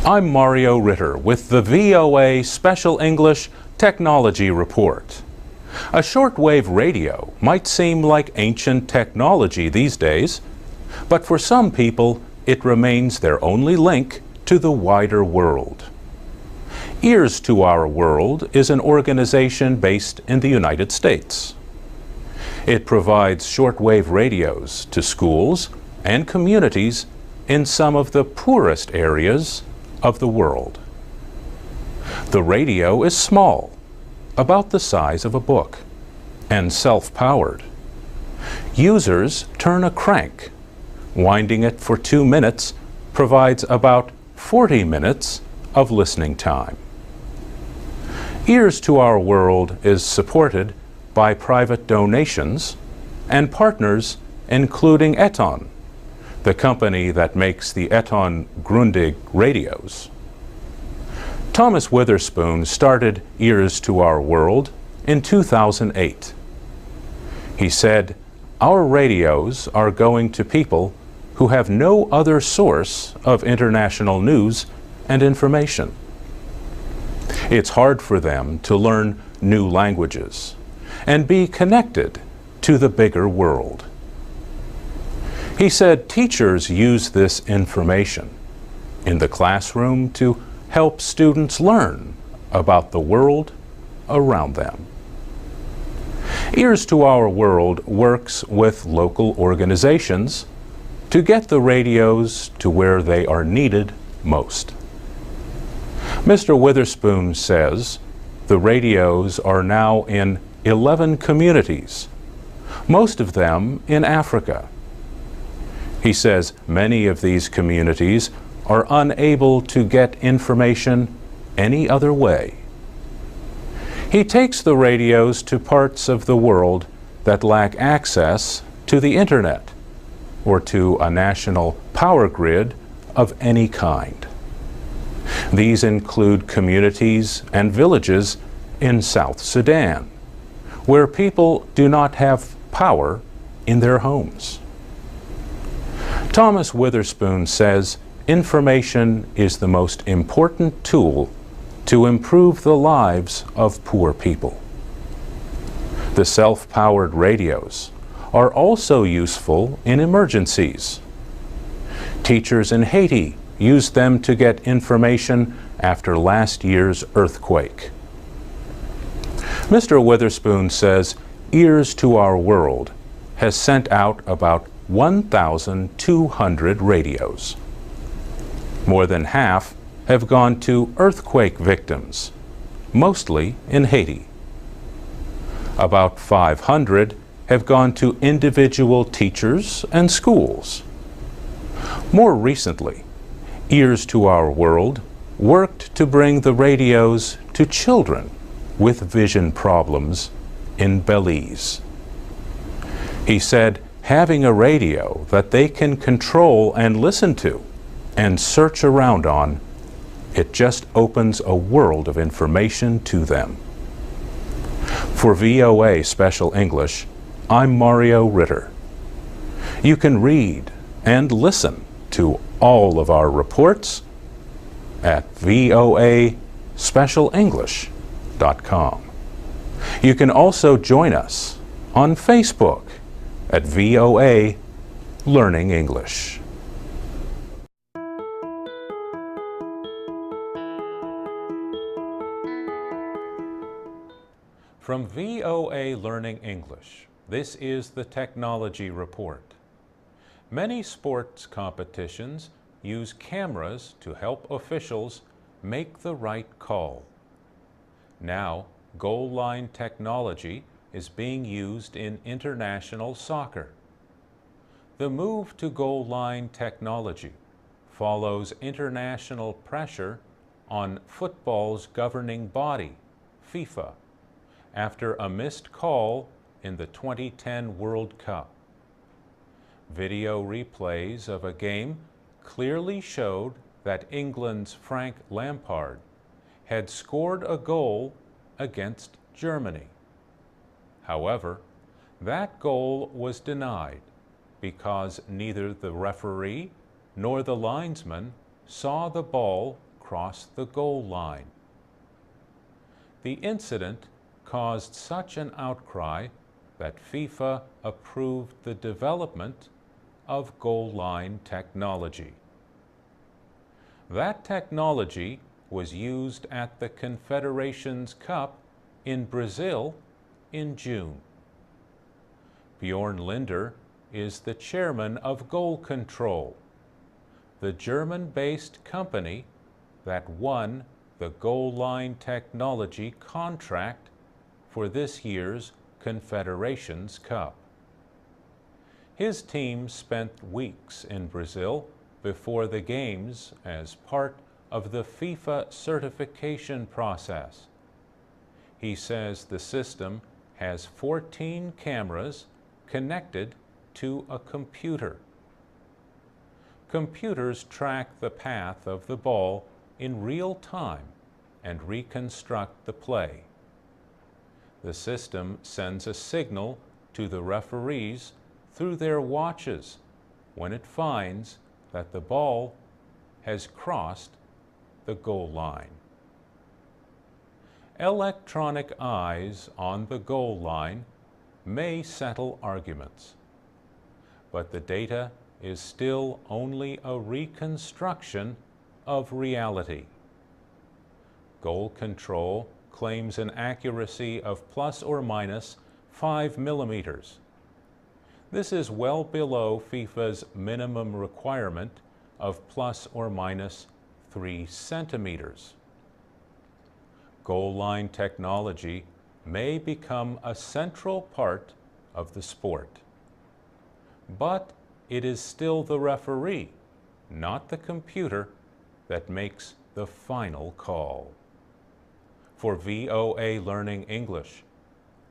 I'm Mario Ritter with the VOA Special English Technology Report. A shortwave radio might seem like ancient technology these days, but for some people it remains their only link to the wider world. Ears to Our World is an organization based in the United States. It provides shortwave radios to schools and communities in some of the poorest areas of the world. The radio is small, about the size of a book, and self-powered. Users turn a crank. Winding it for 2 minutes provides about 40 minutes of listening time. Ears to Our World is supported by private donations and partners including Eton, the company that makes the Eton Grundig radios. Thomas Witherspoon started Ears to Our World in 2008. He said, "Our radios are going to people who have no other source of international news and information. It's hard for them to learn new languages and be connected to the bigger world." He said teachers use this information in the classroom to help students learn about the world around them. Ears to Our World works with local organizations to get the radios to where they are needed most. Mr. Witherspoon says the radios are now in 11 communities, most of them in Africa. He says many of these communities are unable to get information any other way. He takes the radios to parts of the world that lack access to the internet or to a national power grid of any kind. These include communities and villages in South Sudan, where people do not have power in their homes. Thomas Witherspoon says information is the most important tool to improve the lives of poor people. The self-powered radios are also useful in emergencies. Teachers in Haiti used them to get information after last year's earthquake. Mr. Witherspoon says Ears to Our World has sent out about 1,200 radios. More than half have gone to earthquake victims, mostly in Haiti. About 500 have gone to individual teachers and schools. More recently, Ears to Our World worked to bring the radios to children with vision problems in Belize. He said having a radio that they can control and listen to and search around on, it just opens a world of information to them. For VOA Special English, I'm Mario Ritter. You can read and listen to all of our reports at voaspecialenglish.com. You can also join us on Facebook at VOA Learning English. From VOA Learning English, this is the Technology Report. Many sports competitions use cameras to help officials make the right call. Now, goal line technology is being used in international soccer. The move to goal line technology follows international pressure on football's governing body, FIFA, after a missed call in the 2010 World Cup. Video replays of a game clearly showed that England's Frank Lampard had scored a goal against Germany. However, that goal was denied because neither the referee nor the linesman saw the ball cross the goal line. The incident caused such an outcry that FIFA approved the development of goal line technology. That technology was used at the Confederations Cup in Brazil in June. Bjorn Linder is the chairman of Goal Control, the German-based company that won the goal line technology contract for this year's Confederations Cup. His team spent weeks in Brazil before the games as part of the FIFA certification process. He says the system has 14 cameras connected to a computer. Computers track the path of the ball in real time and reconstruct the play. The system sends a signal to the referees through their watches when it finds that the ball has crossed the goal line. Electronic eyes on the goal line may settle arguments, but the data is still only a reconstruction of reality. Goal Control claims an accuracy of plus or minus 5 millimeters. This is well below FIFA's minimum requirement of plus or minus 3 centimeters. Goal line technology may become a central part of the sport. But it is still the referee, not the computer, that makes the final call. For VOA Learning English,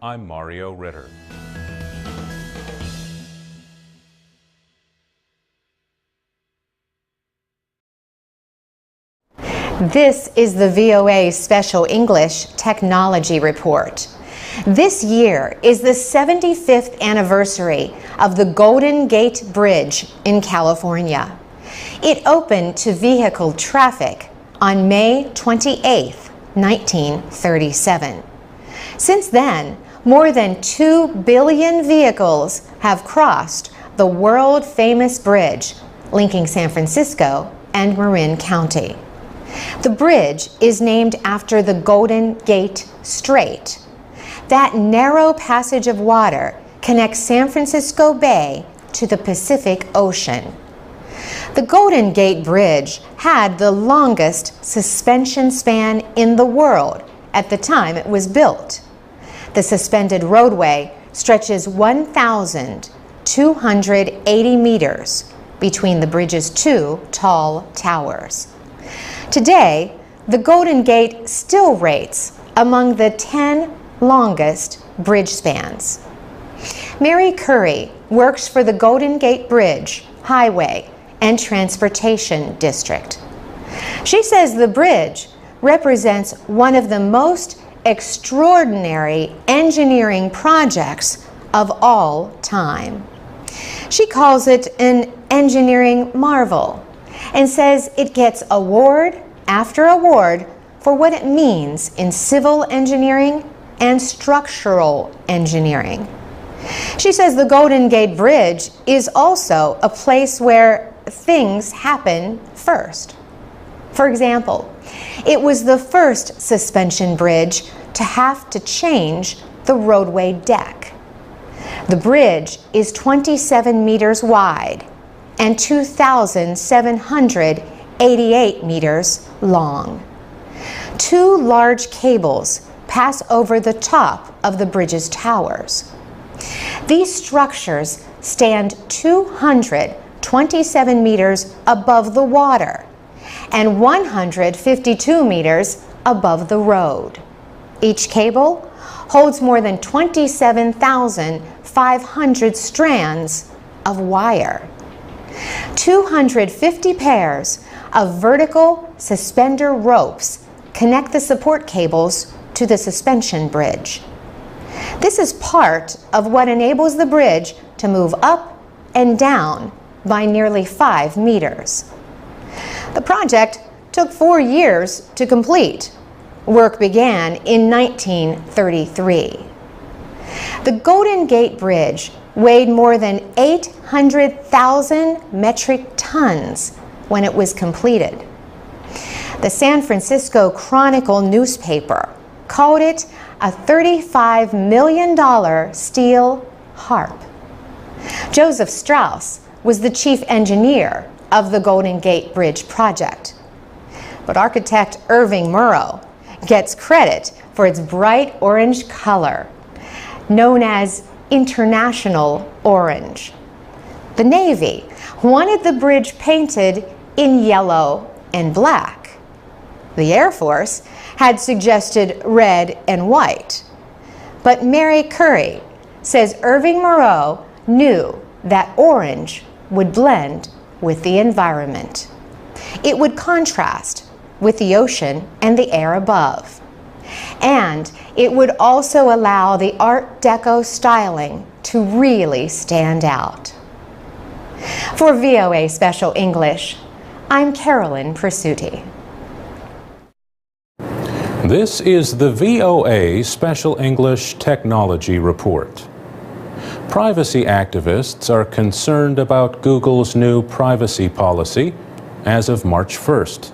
I'm Mario Ritter. This is the VOA Special English Technology Report. This year is the 75th anniversary of the Golden Gate Bridge in California. It opened to vehicle traffic on May 28, 1937. Since then, more than 2 billion vehicles have crossed the world-famous bridge linking San Francisco and Marin County. The bridge is named after the Golden Gate Strait. That narrow passage of water connects San Francisco Bay to the Pacific Ocean. The Golden Gate Bridge had the longest suspension span in the world at the time it was built. The suspended roadway stretches 1,280 meters between the bridge's 2 tall towers. Today, the Golden Gate still rates among the 10 longest bridge spans. Mary Curry works for the Golden Gate Bridge, Highway, and Transportation District. She says the bridge represents one of the most extraordinary engineering projects of all time. She calls it an engineering marvel and says it gets award after award for what it means in civil engineering and structural engineering. She says the Golden Gate Bridge is also a place where things happen first. For example, it was the first suspension bridge to have to change the roadway deck. The bridge is 27 meters wide and 2,788 meters long. 2 large cables pass over the top of the bridge's towers. These structures stand 227 meters above the water and 152 meters above the road. Each cable holds more than 27,500 strands of wire. 250 pairs of vertical suspender ropes connect the support cables to the suspension bridge. This is part of what enables the bridge to move up and down by nearly 5 meters. The project took 4 years to complete. Work began in 1933. The Golden Gate Bridge weighed more than 800,000 metric tons when it was completed. The San Francisco Chronicle newspaper called it a $35 million steel harp. Joseph Strauss was the chief engineer of the Golden Gate Bridge project. But architect Irving Murrow gets credit for its bright orange color, known as international orange. The Navy wanted the bridge painted in yellow and black. The Air Force had suggested red and white. But Mary Curry says Irving Murrow knew that orange would blend with the environment. It would contrast with the ocean and the air above. And it would also allow the Art Deco styling to really stand out. For VOA Special English, I'm Carolyn Presutti. This is the VOA Special English Technology Report. Privacy activists are concerned about Google's new privacy policy as of March 1st.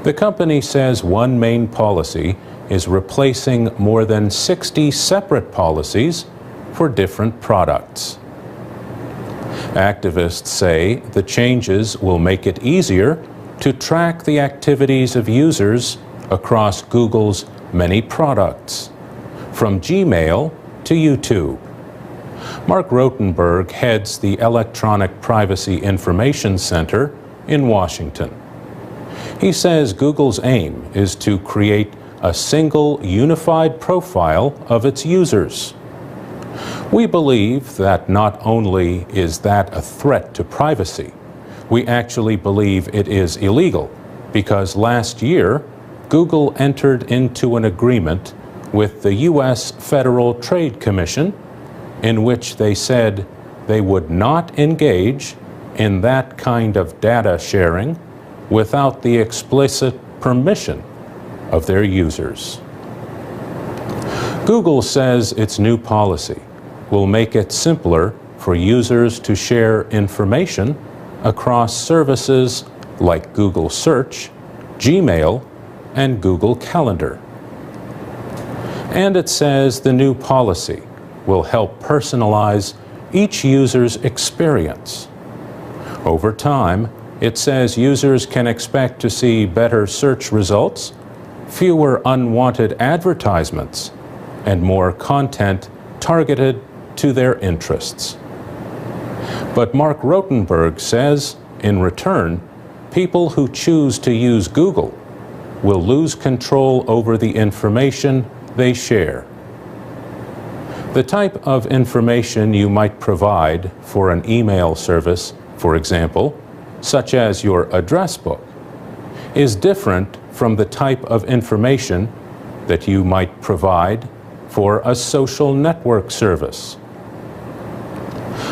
The company says one main policy is replacing more than 60 separate policies for different products. Activists say the changes will make it easier to track the activities of users across Google's many products, from Gmail to YouTube. Mark Rotenberg heads the Electronic Privacy Information Center in Washington. He says Google's aim is to create a single unified profile of its users. We believe that not only is that a threat to privacy, we actually believe it is illegal because last year Google entered into an agreement with the U.S. Federal Trade Commission in which they said they would not engage in that kind of data sharing without the explicit permission of their users. Google says its new policy will make it simpler for users to share information across services like Google Search, Gmail, and Google Calendar. And it says the new policy will help personalize each user's experience. Over time, it says users can expect to see better search results, fewer unwanted advertisements, and more content targeted to their interests. But Mark Rotenberg says, in return, people who choose to use Google will lose control over the information they share. The type of information you might provide for an email service, for example, such as your address book, is different from the type of information that you might provide for a social network service.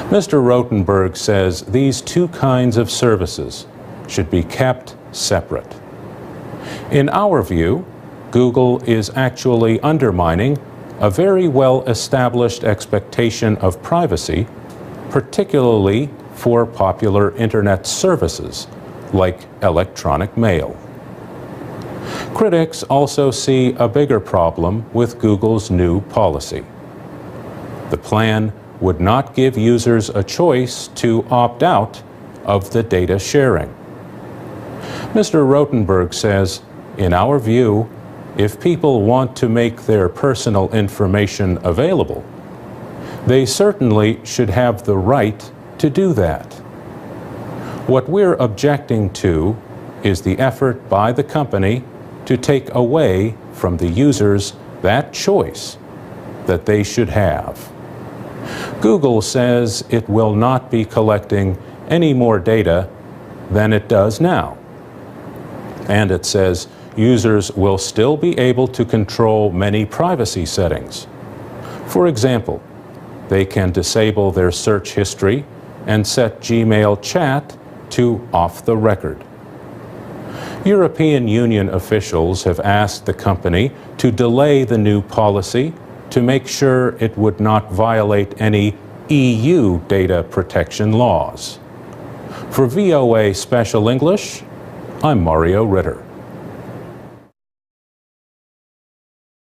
Mr. Rotenberg says these two kinds of services should be kept separate. In our view, Google is actually undermining a very well-established expectation of privacy, particularly for popular internet services like electronic mail. Critics also see a bigger problem with Google's new policy. The plan would not give users a choice to opt out of the data sharing. Mr. Rotenberg says, in our view, if people want to make their personal information available, they certainly should have the right to do that. What we're objecting to is the effort by the company to take away from the users that choice that they should have. Google says it will not be collecting any more data than it does now. And it says users will still be able to control many privacy settings. For example, they can disable their search history and set Gmail chat to off the record. European Union officials have asked the company to delay the new policy to make sure it would not violate any EU data protection laws. For VOA Special English, I'm Mario Ritter.